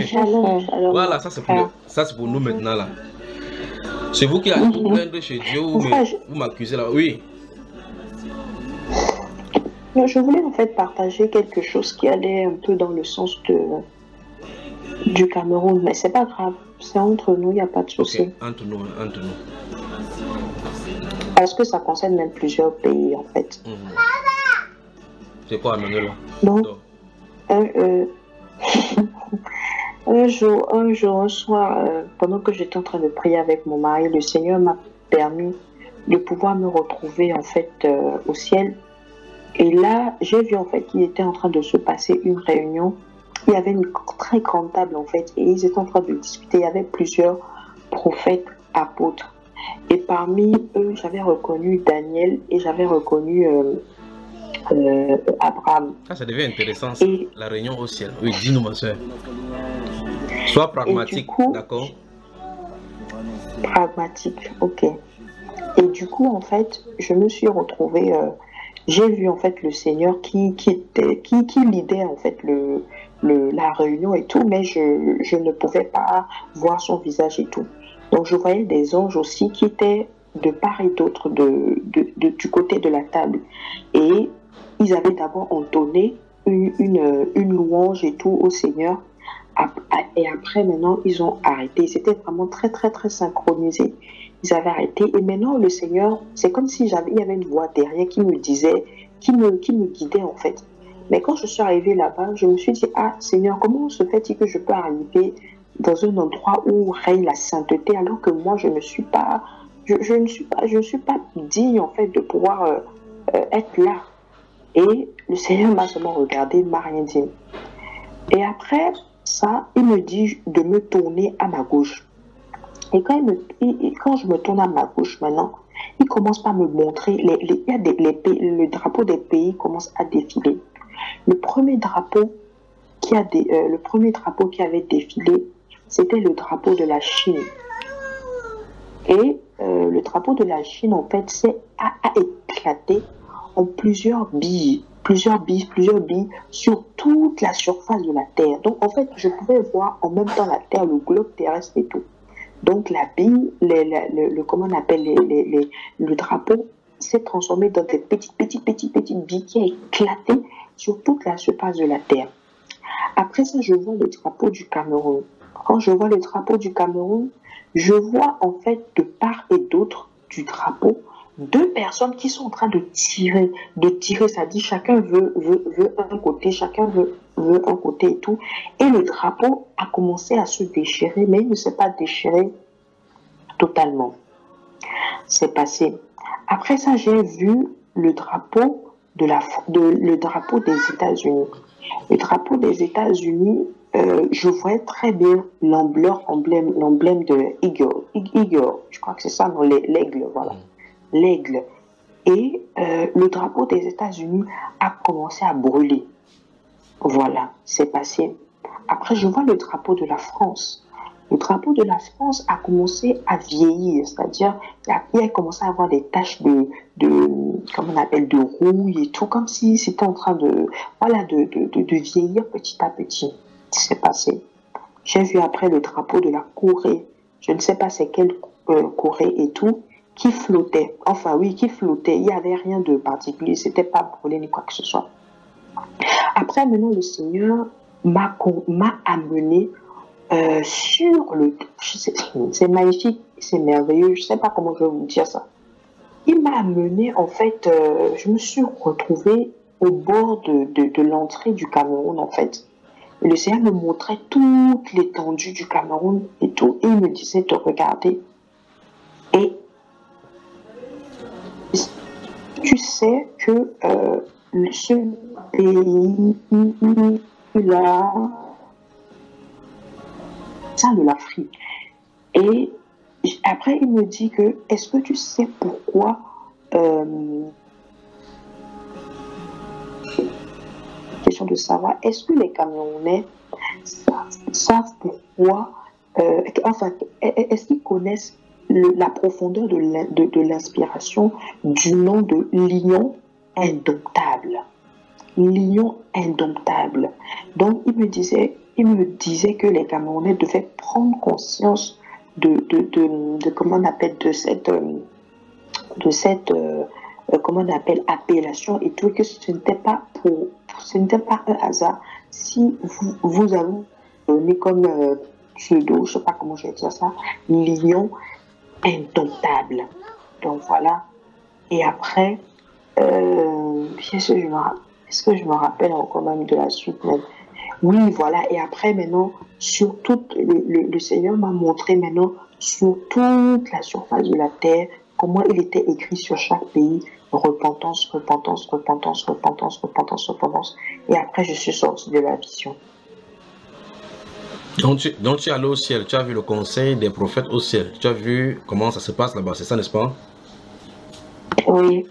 Shalom, shalom, mon Voilà, frère. ça c'est pour nous maintenant là. C'est vous qui allez vous plaindre chez Dieu ou Mon frère, vous m'accusez là. Oui. je voulais en fait partager quelque chose qui allait un peu dans le sens du Cameroun, mais c'est pas grave, c'est entre nous, il n'y a pas de Ok, souci. entre nous, hein, entre nous. Parce que ça concerne même plusieurs pays en fait. C'est quoi amener là? Donc, Donc, un, un soir, pendant que j'étais en train de prier avec mon mari, le Seigneur m'a permis de pouvoir me retrouver en fait au ciel. Et là, j'ai vu en fait qu'il était en train de se passer une réunion. Il y avait une très grande table en fait et ils étaient en train de discuter. Il y avait plusieurs prophètes, apôtres. Et parmi eux, j'avais reconnu Daniel et j'avais reconnu Abraham. ça devient intéressant ça. Et, La réunion au ciel. Oui, dis-nous ma soeur. Sois et du pragmatique, coup, d'accord? pragmatique, ok. Et du coup, en fait, je me suis retrouvée, j'ai vu en fait le Seigneur qui lidait en fait la réunion et tout, mais je ne pouvais pas voir son visage et tout. Donc je voyais des anges aussi qui étaient de part et d'autre du côté de la table. Et ils avaient d'abord entonné une louange et tout au Seigneur. Et après, maintenant, ils ont arrêté. C'était vraiment très, très, très synchronisé. Ils avaient arrêté. Et maintenant, le Seigneur, c'est comme si il y avait une voix derrière qui me disait, qui me guidait en fait. Mais quand je suis arrivée là-bas, je me suis dit, ah Seigneur, comment se fait-il que je peux arriver dans un endroit où règne la sainteté alors que moi, je ne suis pas, je ne suis pas digne en fait de pouvoir être là. Et le Seigneur m'a seulement regardé, il m'a rien dit. Et après ça, il me dit de me tourner à ma gauche. Et quand je me tourne à ma gauche maintenant, il commence par me montrer, il y a le drapeau des pays commence à défiler. Le premier drapeau le premier drapeau qui avait défilé, c'était le drapeau de la Chine. Et le drapeau de la Chine, en fait, a éclaté en plusieurs billes sur toute la surface de la Terre. Donc, en fait, je pouvais voir en même temps la Terre, le globe terrestre et tout. Donc, la bille, comment on appelle le drapeau, s'est transformé dans des petites billes qui ont éclaté sur toute la surface de la Terre. Après ça, je vois le drapeau du Cameroun. Quand je vois le drapeau du Cameroun, je vois en fait de part et d'autre du drapeau deux personnes qui sont en train de tirer, ça dit chacun veut un côté, veut un côté et tout. Et le drapeau a commencé à se déchirer, mais il ne s'est pas déchiré totalement. C'est passé. Après ça, j'ai vu le drapeau le drapeau des États-Unis. Le drapeau des États-Unis, je voyais très bien l'emblème de Eagle, je crois que c'est ça, non, l'aigle, voilà. L'aigle. Et le drapeau des États-Unis a commencé à brûler. Voilà, c'est passé. Après, je vois le drapeau de la France. Le drapeau de la France a commencé à vieillir, c'est-à-dire il a commencé à avoir des taches comment on appelle, de rouille et tout, comme si c'était en train voilà, de vieillir petit à petit. C'est passé. J'ai vu après le drapeau de la Corée. Je ne sais pas c'est quelle Corée et tout, qui flottait. Enfin oui, qui flottait. Il n'y avait rien de particulier. C'était pas brûlé ni quoi que ce soit. Après, maintenant, le Seigneur m'a amené sur c'est magnifique, c'est merveilleux, je ne sais pas comment je vais vous dire ça. Il m'a amené, en fait, je me suis retrouvée au bord de l'entrée du Cameroun, en fait. Et le Seigneur me montrait toute l'étendue du Cameroun et tout, et il me disait de regarder. Et tu sais que ce pays-là, ça de l'Afrique. Et après, il me dit que, est-ce que tu sais pourquoi question de savoir, est-ce que les Camerounais savent pourquoi, enfin, est-ce qu'ils connaissent la profondeur de l'inspiration du nom de lion indomptable? lion indomptable. Donc, il me disait que les Camerounais devaient prendre conscience de comment on appelle, comment on appelle, appellation et tout, et que ce n'était pas un hasard si vous avez donné comme pseudo, je sais pas comment je vais dire ça, lion indomptable. Donc voilà. Et après, est-ce que je me rappelle encore même de la suite même? Oui, voilà. Et après, maintenant, le Seigneur m'a montré maintenant sur toute la surface de la terre comment il était écrit sur chaque pays: repentance, repentance, repentance, repentance, repentance, repentance. Et après, je suis sorti de la vision. Donc tu es allé au ciel, tu as vu le conseil des prophètes au ciel, tu as vu comment ça se passe là-bas, c'est ça, n'est-ce pas? Oui.